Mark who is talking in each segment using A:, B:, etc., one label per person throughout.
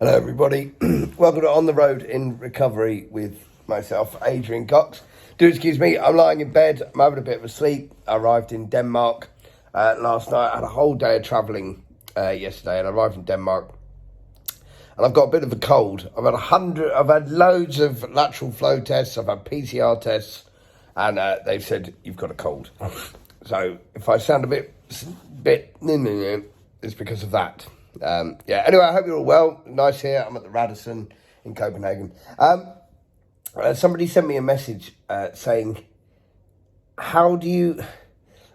A: Hello everybody, welcome to On the Road in Recovery with myself, Adrian Cox. Do excuse me, I'm lying in bed, I'm having a bit of a sleep. I arrived in Denmark last night. I had a whole day of travelling yesterday and I arrived in Denmark. And I've got a bit of a cold. I've had loads of lateral flow tests, I've had PCR tests, and they've said, you've got a cold. So if I sound a bit, it's because of that. Anyway, I hope you're all well. Nice here. I'm at the Radisson in Copenhagen. Somebody sent me a message saying, it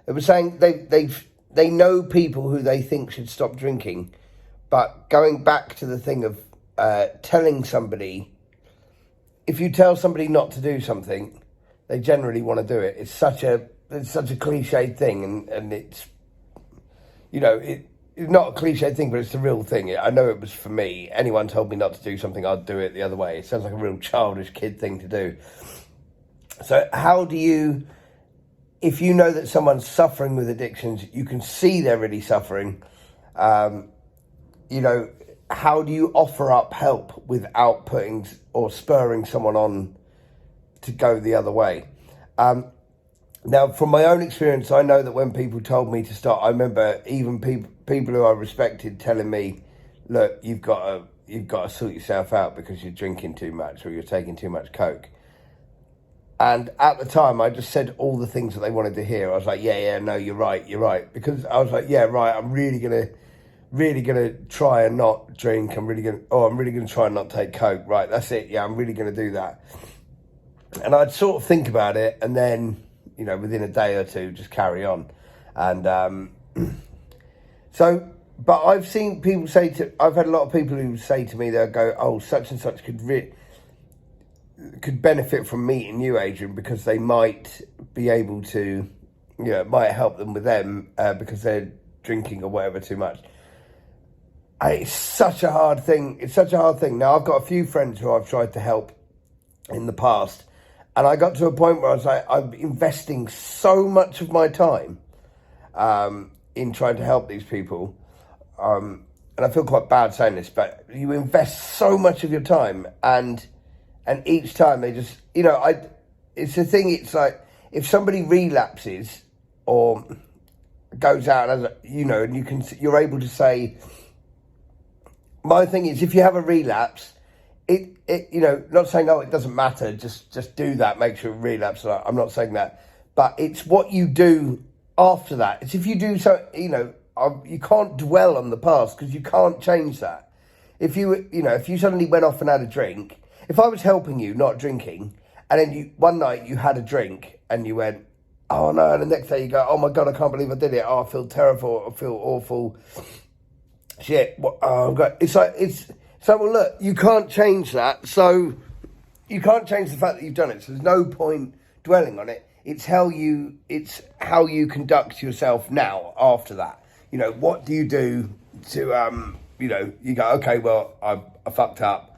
A: was saying they know people who they think should stop drinking, but going back to the thing of telling somebody, if you tell somebody not to do something, they generally want to do it. It's such a cliched thing, and it's, you know, it's not a cliche thing, but it's the real thing. I know it was for me. Anyone told me not to do something, I'd do it the other way. It sounds like a real childish kid thing to do. So how do you, if you know that someone's suffering with addictions, you can see they're really suffering, you know, how do you offer up help without putting or spurring someone on to go the other way? Now, from my own experience, I know that when people told me to stop, I remember even people who I respected telling me, look, you've got to sort yourself out because you're drinking too much or you're taking too much Coke. And at the time, I just said all the things that they wanted to hear. I was like, yeah, no, you're right. Because I was like, yeah, right, I'm really gonna try and not drink. I'm really gonna try and not take Coke. Right, that's it. Yeah, I'm really gonna do that. And I'd sort of think about it, and then, you know, within a day or two, just carry on. And so, but I've seen people I've had a lot of people who say to me, they'll go, oh, such and such could benefit from meeting you, Adrian, because they might be able to, you know, it might help them with them because they're drinking or whatever too much. It's such a hard thing. Now, I've got a few friends who I've tried to help in the past, and I got to a point where I was like, I'm investing so much of my time in trying to help these people. And I feel quite bad saying this, but you invest so much of your time, and each time they just, you know, it's the thing, it's like, if somebody relapses or goes out, as you know, and you're able to say, my thing is, if you have a relapse, it you know, not saying, oh, it doesn't matter, just do that, make sure it relapse. I'm not saying that, but it's what you do after that. It's if you do so, you know, you can't dwell on the past because you can't change that. If you suddenly went off and had a drink, if I was helping you not drinking, and then one night you had a drink and you went, oh no, and the next day you go, oh my God, I can't believe I did it. Oh, I feel terrible. I feel awful. Shit. Oh God. It's like, well, look, you can't change that. So you can't change the fact that you've done it. So there's no point dwelling on it. It's how you conduct yourself now after that. You know, what do you do to, you know, you go, okay, well, I fucked up.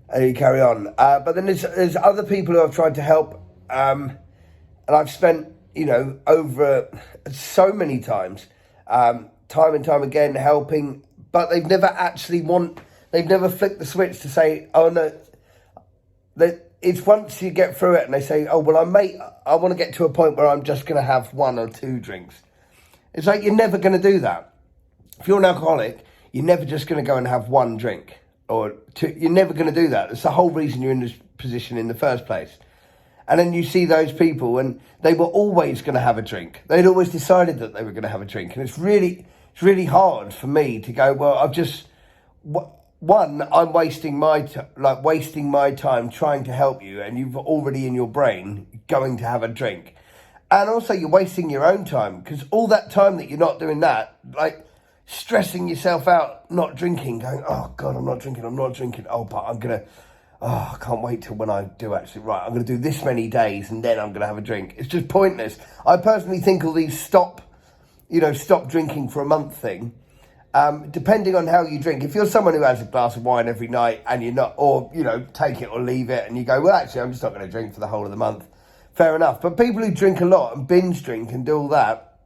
A: And you carry on. But then there's other people who I've tried to help. And I've spent, you know, over so many times, time and time again, helping. But they've never they've never flicked the switch to say, oh no. It's once you get through it and they say, oh, well, I want to get to a point where I'm just going to have 1 or 2 drinks. It's like, you're never going to do that. If you're an alcoholic, you're never just going to go and have 1 drink. Or 2, you're never going to do that. That's the whole reason you're in this position in the first place. And then you see those people and they were always going to have a drink. They'd always decided that they were going to have a drink. And it's really hard for me to go, well, I'm wasting my time trying to help you, and you've already in your brain going to have a drink. And also you're wasting your own time, because all that time that you're not doing that, like, stressing yourself out, not drinking, going, oh God, I'm not drinking. Oh, but I can't wait till when I do actually, right, I'm going to do this many days and then I'm going to have a drink. It's just pointless. I personally think all these stop drinking for a month thing, depending on how you drink. If you're someone who has a glass of wine every night and you're not, or, you know, take it or leave it and you go, well, actually, I'm just not going to drink for the whole of the month. Fair enough. But people who drink a lot and binge drink and do all that,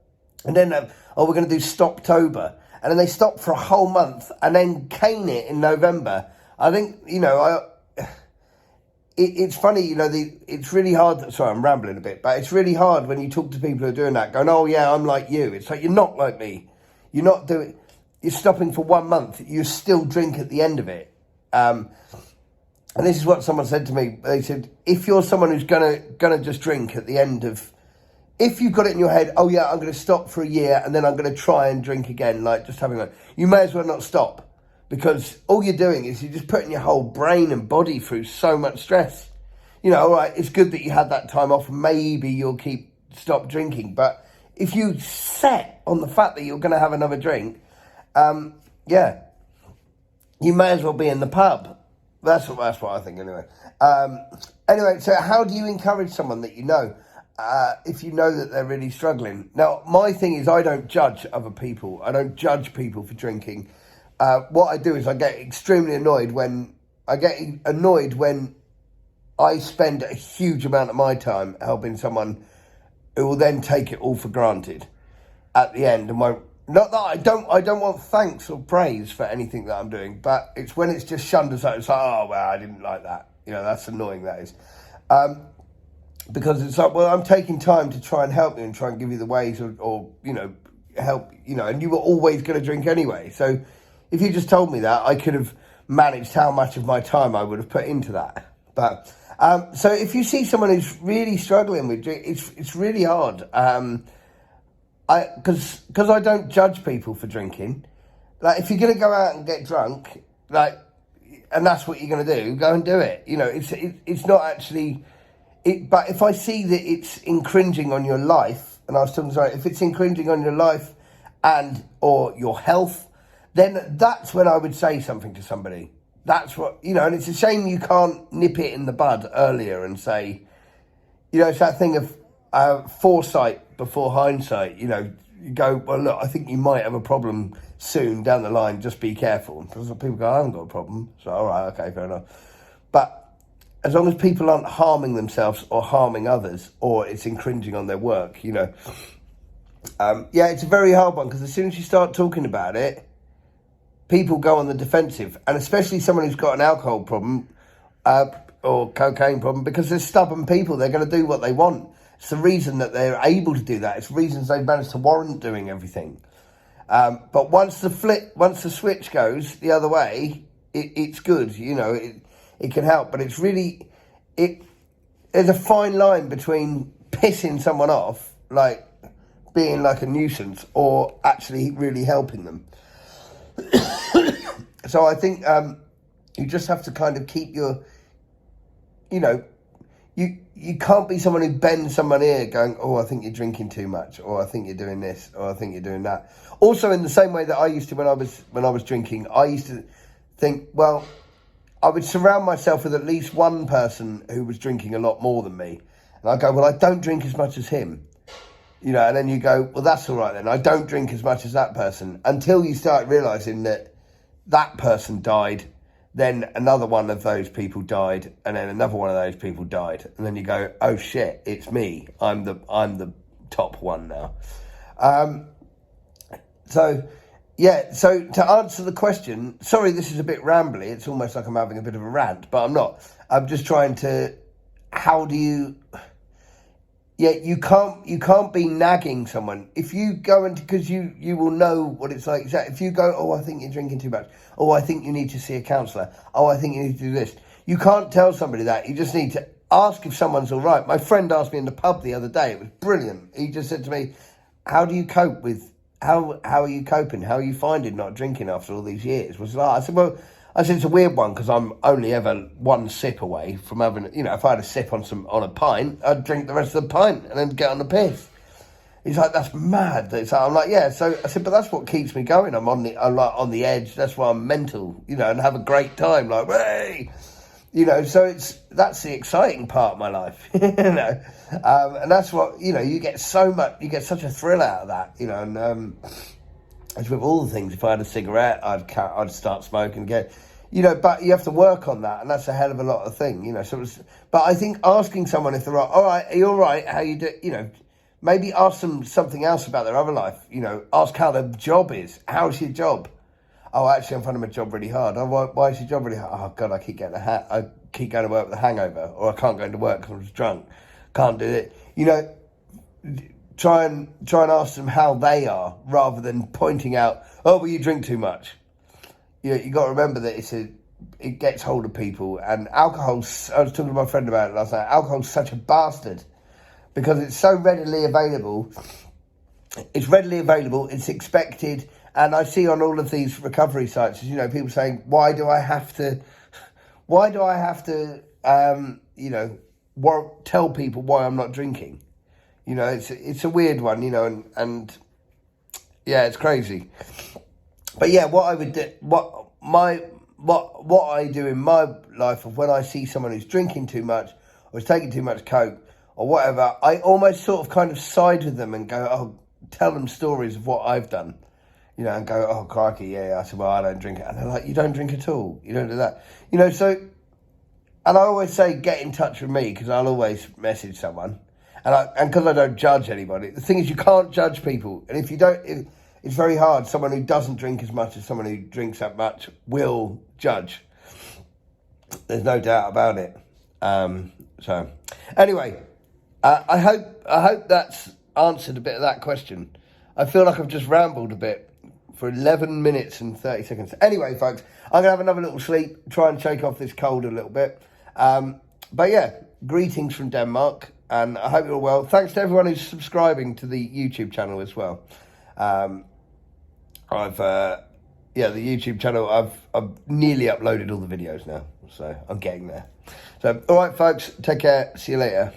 A: and then, we're going to do Stoptober. and then they stop for a whole month and then cane it in November. I think, it's funny, it's really hard. Sorry, I'm rambling a bit, but it's really hard when you talk to people who are doing that, going, oh yeah, I'm like you. It's like, you're not like me. You're stopping for 1 month. You still drink at the end of it. And this is what someone said to me. They said, if you're someone who's gonna just drink at the end of, if you've got it in your head, oh yeah, I'm going to stop for a year and then I'm going to try and drink again, like just having you may as well not stop. Because all you're doing is you're just putting your whole brain and body through so much stress. All right, it's good that you had that time off. Maybe you'll stop drinking. But if you set on the fact that you're going to have another drink, you may as well be in the pub. That's what I think anyway. Anyway, so how do you encourage someone that you know, if you know that they're really struggling? Now, my thing is I don't judge other people. I don't judge people for drinking. What I do is I get extremely annoyed when I spend a huge amount of my time helping someone who will then take it all for granted at the end. And not that I don't want thanks or praise for anything that I'm doing, but it's when it's just shunned as it's like, oh, well, I didn't like that. That's annoying, that is. Because it's like, well, I'm taking time to try and help you and try and give you the ways or help, and you were always going to drink anyway. So if you just told me that, I could have managed how much of my time I would have put into that. But so if you see someone who's really struggling with drink, it's really hard. Because I don't judge people for drinking. Like, if you're going to go out and get drunk, and that's what you're going to do, go and do it. It's not actually. But if I see that it's infringing on your life, and I was talking about, if it's infringing on your life or your health, then that's when I would say something to somebody. That's what, and it's a shame you can't nip it in the bud earlier and say, it's that thing of foresight before hindsight. You go, well, look, I think you might have a problem soon down the line, just be careful. Because people go, I haven't got a problem. So, all right, okay, fair enough. But as long as people aren't harming themselves or harming others, or it's infringing on their work, it's a very hard one, because as soon as you start talking about it, people go on the defensive, and especially someone who's got an alcohol problem or cocaine problem, because they're stubborn people. They're going to do what they want. It's the reason that they're able to do that. It's reasons they've managed to warrant doing everything. But once the switch goes the other way, it's good. It can help, but it's really there's a fine line between pissing someone off, like being like a nuisance, or actually really helping them. So I think you just have to kind of keep your, you can't be someone who bends someone ear going, oh, I think you're drinking too much, or I think you're doing this, or I think you're doing that. Also, in the same way that I used to when I was drinking, I used to think, well, I would surround myself with at least one person who was drinking a lot more than me. And I go, well, I don't drink as much as him. And then you go, well, that's all right then. I don't drink as much as that person, until you start realising that person died, then another one of those people died, and then another one of those people died. And then you go, oh shit, it's me. I'm the top one now. So to answer the question, sorry, this is a bit rambly. It's almost like I'm having a bit of a rant, but I'm not. I'm just trying to, how do you... Yeah, you can't be nagging someone. If you go into, because you will know what it's like. If you go, oh, I think you're drinking too much. Oh, I think you need to see a counsellor. Oh, I think you need to do this. You can't tell somebody that. You just need to ask if someone's all right. My friend asked me in the pub the other day. It was brilliant. He just said to me, how do you cope with, how are you coping? How are you finding not drinking after all these years? I said, it's a weird one, because I'm only ever one sip away from having, if I had a sip on a pint, I'd drink the rest of the pint and then get on the piss. He's like, that's mad. I'm like, yeah. So I said, but that's what keeps me going. I'm like on the edge. That's why I'm mental, and have a great time. Like, hey, so that's the exciting part of my life, and that's what, you get such a thrill out of that, and as with all the things, if I had a cigarette, I'd start smoking again. But you have to work on that, and that's a hell of a lot of thing, So but I think asking someone if they're all right, are you all right? How you do? Maybe ask them something else about their other life. You know, ask how their job is. How's your job? Oh, actually, I'm finding my job really hard. Oh, why is your job really hard? Oh, God, I keep I keep going to work with a hangover, or I can't go into work because I'm just drunk. Can't do it. You know, try and ask them how they are, rather than pointing out, oh, well, you drink too much. You know, you got to remember that it gets hold of people, and alcohol's. I was talking to my friend about it last night. Alcohol's such a bastard because it's so readily available. It's readily available. It's expected. And I see on all of these recovery sites, you know, people saying, why do I have to, you know, tell people why I'm not drinking? You know, it's a weird one, you know, and yeah, it's crazy. But yeah, what I would do, what I do in my life of when I see someone who's drinking too much or is taking too much coke or whatever, I almost sort of kind of side with them and go, oh, tell them stories of what I've done. You know, and go, oh, crikey, yeah. I said, well, I don't drink it. And they're like, you don't drink at all. You don't do that. You know, so, and I always say, get in touch with me, because I'll always message someone. And because I don't judge anybody. The thing is, you can't judge people. And if you don't, it's very hard. Someone who doesn't drink as much as someone who drinks that much will judge. There's no doubt about it. So, anyway, I hope that's answered a bit of that question. I feel like I've just rambled a bit for 11 minutes and 30 seconds. Anyway, folks, I'm going to have another little sleep, try and shake off this cold a little bit. But yeah, greetings from Denmark, and I hope you're all well. Thanks to everyone who's subscribing to the YouTube channel as well. The YouTube channel, I've nearly uploaded all the videos now, so I'm getting there. So, all right, folks, take care. See you later.